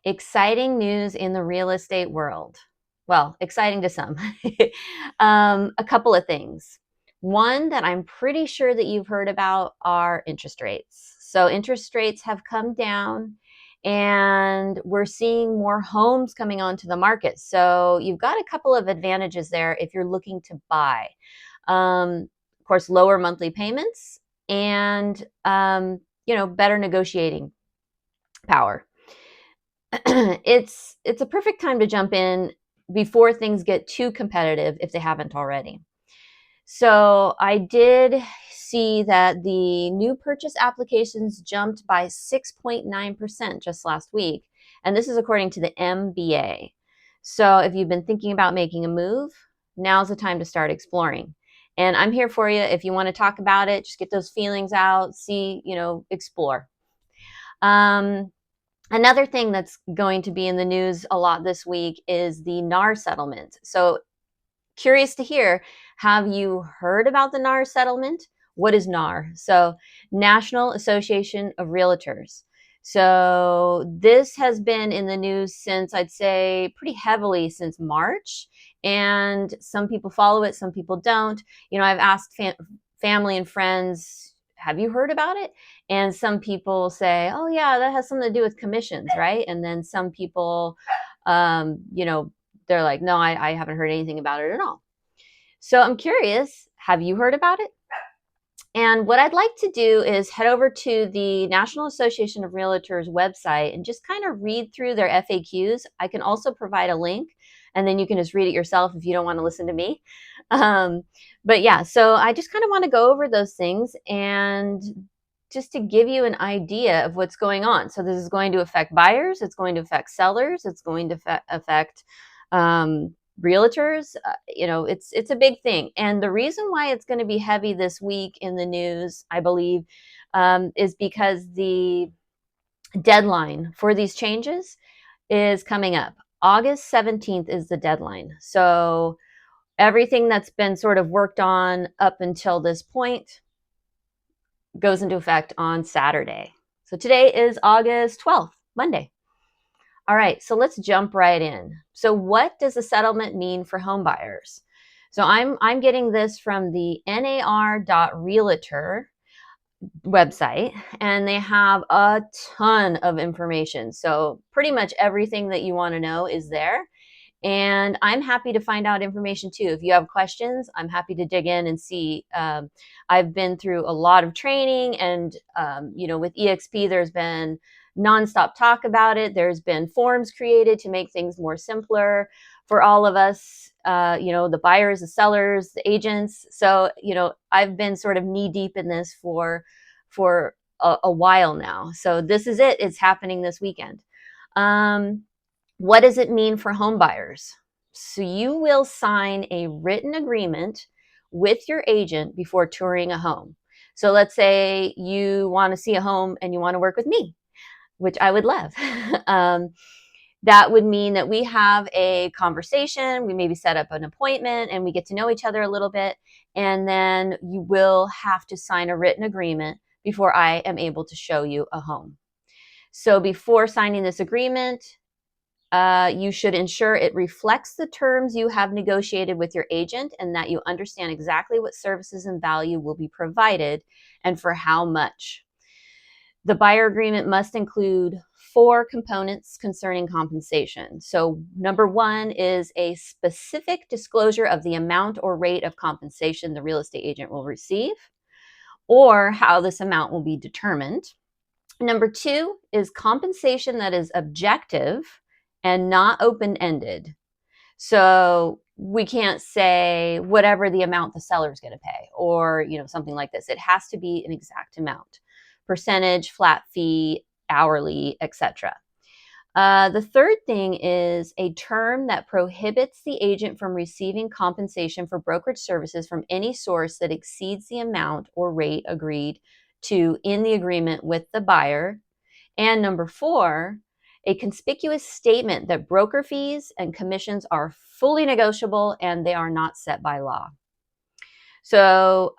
Exciting news in the real estate world. Well, exciting to some. A couple of things. One that I'm pretty sure that you've heard about are interest rates. So interest rates have come down and we're seeing more homes coming onto the market. So you've got a couple of advantages there if you're looking to buy. Of course, lower monthly payments and better negotiating power. It's a perfect time to jump in before things get too competitive if they haven't already. So I did see that the new purchase applications jumped by 6.9% just last week. And this is according to the MBA. So if you've been thinking about making a move, now's the time to start exploring. And I'm here for you. If you want to talk about it, just get those feelings out, see, explore. Another thing that's going to be in the news a lot this week is the NAR settlement. So, curious to hear, have you heard about the NAR settlement? What is NAR? So, National Association of Realtors. So, this has been in the news since, I'd say, pretty heavily since March. And some people follow it, some people don't. I've asked family and friends, have you heard about it? And some people say, oh, yeah, that has something to do with commissions, right? And then some people, they're like, no, I haven't heard anything about it at all. So I'm curious, have you heard about it? And what I'd like to do is head over to the National Association of Realtors website and just kind of read through their FAQs. I can also provide a link, and then you can just read it yourself if you don't want to listen to me. But yeah, so I just kind of want to go over those things and just to give you an idea of what's going on. So this is going to affect buyers, it's going to affect sellers, it's going to affect realtors. It's a big thing. And the reason why it's going to be heavy this week in the news, I believe, is because the deadline for these changes is coming up. August 17th is the deadline. So everything that's been sort of worked on up until this point goes into effect on Saturday. So today is August 12th, Monday. All right, so let's jump right in. So what does a settlement mean for home buyers? So I'm getting this from the NAR.Realtor website, and they have a ton of information. So pretty much everything that you want to know is there. And I'm happy to find out information too. If you have questions, I'm happy to dig in and see. I've been through a lot of training, and with EXP, there's been nonstop talk about it. There's been forms created to make things more simpler for all of us. The buyers, the sellers, the agents. So I've been sort of knee deep in this for a while now. So this is it. It's happening this weekend. What does it mean for home buyers? So you will sign a written agreement with your agent before touring a home. So let's say you want to see a home and you want to work with me, which I would love. That would mean that we have a conversation, we maybe set up an appointment, and we get to know each other a little bit. And then you will have to sign a written agreement before I am able to show you a home. So before signing this agreement, you should ensure it reflects the terms you have negotiated with your agent and that you understand exactly what services and value will be provided and for how much. The buyer agreement must include 4 components concerning compensation. So number 1 is a specific disclosure of the amount or rate of compensation the real estate agent will receive, or how this amount will be determined. Number 2 is compensation that is objective and not open-ended. So we can't say whatever the amount the seller's going to pay or, something like this. It has to be an exact amount, percentage, flat fee, hourly, etc. The third thing is a term that prohibits the agent from receiving compensation for brokerage services from any source that exceeds the amount or rate agreed to in the agreement with the buyer. And number 4, a conspicuous statement that broker fees and commissions are fully negotiable and they are not set by law. So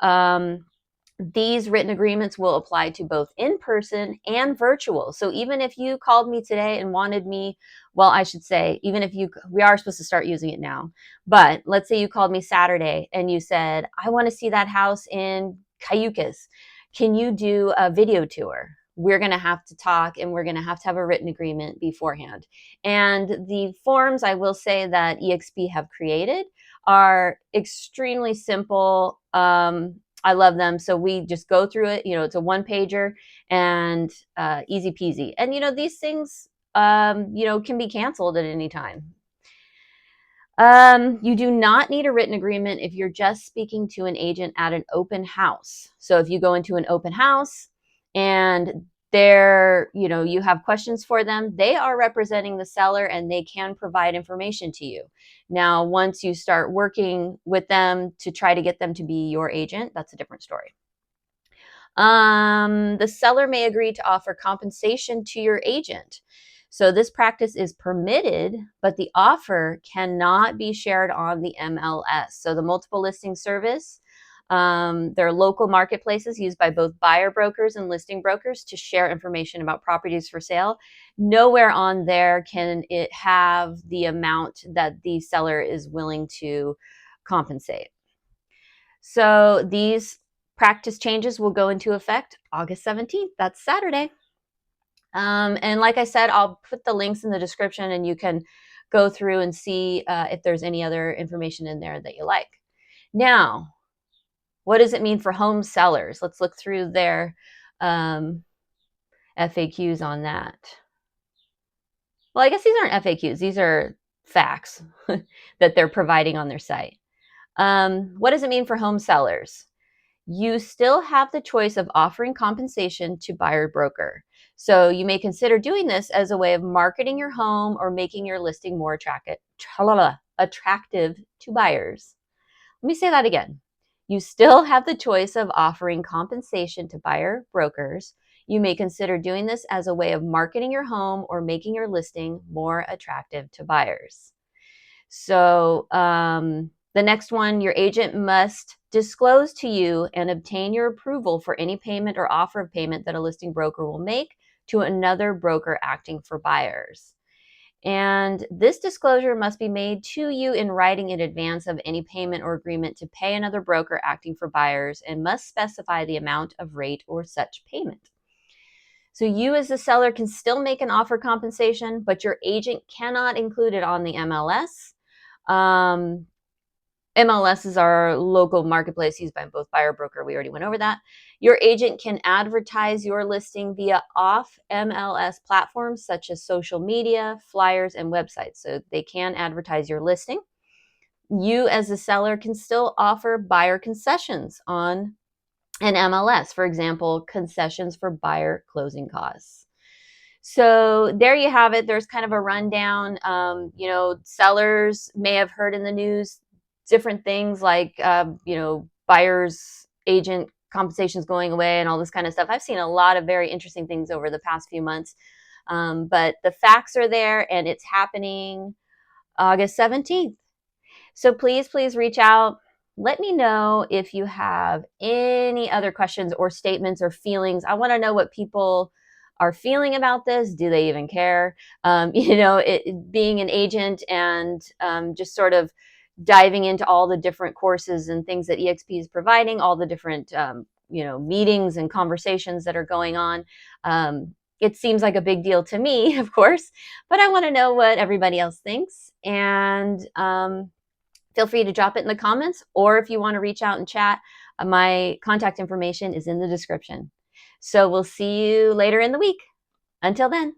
these written agreements will apply to both in-person and virtual. So even if you called me today and wanted me, well, I should say, even if we are supposed to start using it now, but let's say you called me Saturday and you said, I want to see that house in Cayucos. Can you do a video tour? We're going to have to talk and we're going to have a written agreement beforehand. And the forms, I will say, that EXP have created are extremely simple. I love them. So we just go through it. It's a one pager and easy peasy. And, these things, can be canceled at any time. You do not need a written agreement if you're just speaking to an agent at an open house. So if you go into an open house and you have questions for them, they are representing the seller and they can provide information to you. Now, once you start working with them to try to get them to be your agent, that's a different story. The seller may agree to offer compensation to your agent. So this practice is permitted, but the offer cannot be shared on the MLS. So the multiple listing service, there are local marketplaces used by both buyer brokers and listing brokers to share information about properties for sale. Nowhere on there can it have the amount that the seller is willing to compensate. So these practice changes will go into effect August 17th. That's Saturday. And like I said, I'll put the links in the description and you can go through and see if there's any other information in there that you like. Now, what does it mean for home sellers? Let's look through their FAQs on that. Well, I guess these aren't FAQs. These are facts that they're providing on their site. What does it mean for home sellers? You still have the choice of offering compensation to buyer broker. So you may consider doing this as a way of marketing your home or making your listing more attractive to buyers. Let me say that again. You still have the choice of offering compensation to buyer brokers. You may consider doing this as a way of marketing your home or making your listing more attractive to buyers. So, the next one, your agent must disclose to you and obtain your approval for any payment or offer of payment that a listing broker will make to another broker acting for buyers. And this disclosure must be made to you in writing in advance of any payment or agreement to pay another broker acting for buyers and must specify the amount of rate or such payment. So you as the seller can still make an offer compensation, but your agent cannot include it on the MLS. MLS is our local marketplace used by both buyer broker. We already went over that. Your agent can advertise your listing via off MLS platforms such as social media, flyers, and websites. So they can advertise your listing. You as the seller can still offer buyer concessions on an MLS. For example, concessions for buyer closing costs. So there you have it. There's kind of a rundown. Sellers may have heard in the news different things like, buyer's agent compensations going away and all this kind of stuff. I've seen a lot of very interesting things over the past few months. But the facts are there and it's happening August 17th. So please reach out. Let me know if you have any other questions or statements or feelings. I want to know what people are feeling about this. Do they even care? Being an agent and just sort of diving into all the different courses and things that EXP is providing, all the different, meetings and conversations that are going on. It seems like a big deal to me, of course, but I want to know what everybody else thinks. And feel free to drop it in the comments, or if you want to reach out and chat, my contact information is in the description. So we'll see you later in the week. Until then.